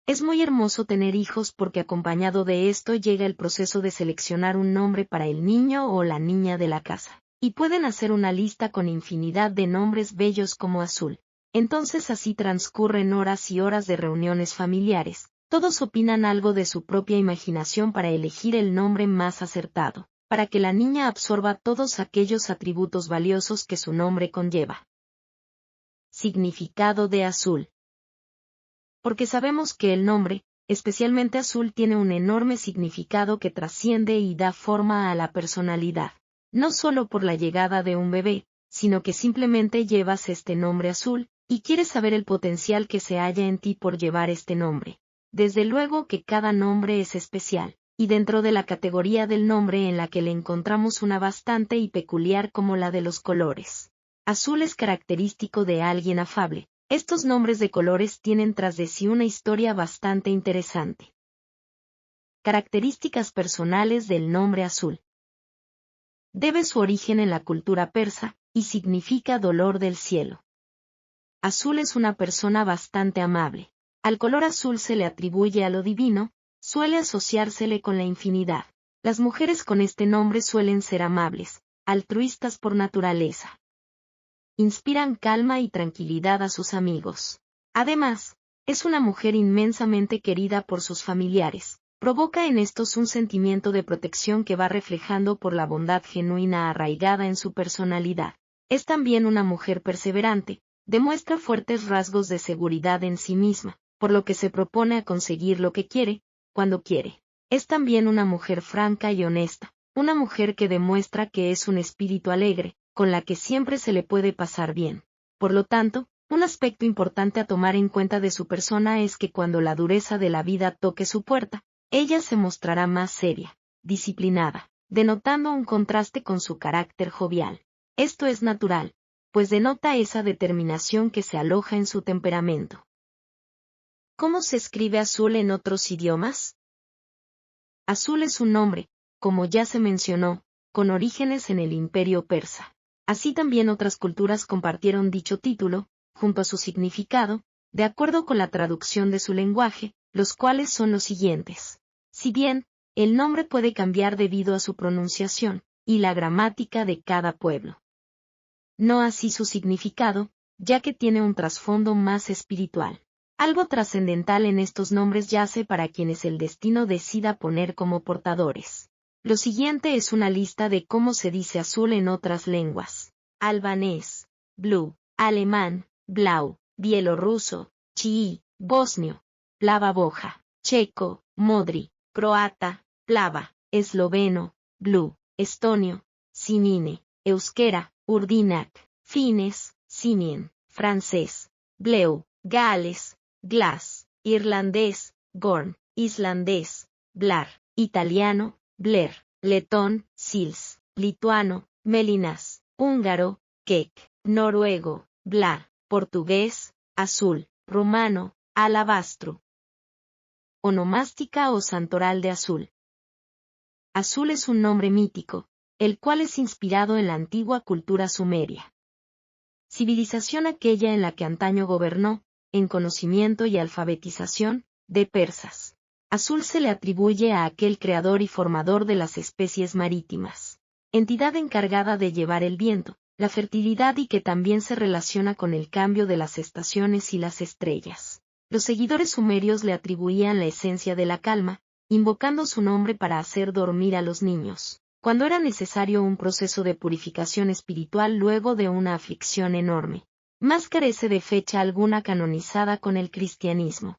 Es muy hermoso tener hijos porque acompañado de esto llega el proceso de seleccionar un nombre para el niño o la niña de la casa. Y pueden hacer una lista con infinidad de nombres bellos como Azul. Entonces así transcurren horas y horas de reuniones familiares. Todos opinan algo de su propia imaginación para elegir el nombre más acertado, para que la niña absorba todos aquellos atributos valiosos que su nombre conlleva. Significado de Azul. Porque sabemos que el nombre, especialmente Azul, tiene un enorme significado que trasciende y da forma a la personalidad. No solo por la llegada de un bebé, sino que simplemente llevas este nombre Azul, y quieres saber el potencial que se halla en ti por llevar este nombre. Desde luego que cada nombre es especial, y dentro de la categoría del nombre en la que le encontramos una bastante y peculiar como la de los colores. Azul es característico de alguien afable. Estos nombres de colores tienen tras de sí una historia bastante interesante. Características personales del nombre Azul. Debe su origen en la cultura persa, y significa dolor del cielo. Azul es una persona bastante amable. Al color azul se le atribuye a lo divino, suele asociársele con la infinidad. Las mujeres con este nombre suelen ser amables, altruistas por naturaleza. Inspiran calma y tranquilidad a sus amigos. Además, es una mujer inmensamente querida por sus familiares. Provoca en estos un sentimiento de protección que va reflejando por la bondad genuina arraigada en su personalidad. Es también una mujer perseverante, demuestra fuertes rasgos de seguridad en sí misma, por lo que se propone a conseguir lo que quiere, cuando quiere. Es también una mujer franca y honesta, una mujer que demuestra que es un espíritu alegre, con la que siempre se le puede pasar bien. Por lo tanto, un aspecto importante a tomar en cuenta de su persona es que cuando la dureza de la vida toque su puerta, ella se mostrará más seria, disciplinada, denotando un contraste con su carácter jovial. Esto es natural, pues denota esa determinación que se aloja en su temperamento. ¿Cómo se escribe Azul en otros idiomas? Azul es un nombre, como ya se mencionó, con orígenes en el Imperio Persa. Así también otras culturas compartieron dicho título, junto a su significado, de acuerdo con la traducción de su lenguaje, los cuales son los siguientes. Si bien, el nombre puede cambiar debido a su pronunciación, y la gramática de cada pueblo. No así su significado, ya que tiene un trasfondo más espiritual. Algo trascendental en estos nombres yace para quienes el destino decida poner como portadores. Lo siguiente es una lista de cómo se dice azul en otras lenguas. Albanés, blue, alemán, blau, bielorruso, chií, bosnio, plava boja, checo, modri, croata, plava, esloveno, blue, estonio, sinine, euskera, urdinak, fines, sinien, francés, bleu, gales, glas, irlandés, gorn, islandés, blar, italiano, Blair, letón, sils, lituano, melinas, húngaro, kek, noruego, blar, portugués, azul, rumano, alabastro. Onomástica o santoral de Azul. Azul es un nombre mítico, el cual es inspirado en la antigua cultura sumeria. Civilización aquella en la que antaño gobernó, en conocimiento y alfabetización, de persas. Azul se le atribuye a aquel creador y formador de las especies marítimas, entidad encargada de llevar el viento, la fertilidad y que también se relaciona con el cambio de las estaciones y las estrellas. Los seguidores sumerios le atribuían la esencia de la calma, invocando su nombre para hacer dormir a los niños, cuando era necesario un proceso de purificación espiritual luego de una aflicción enorme. Más carece de fecha alguna canonizada con el cristianismo.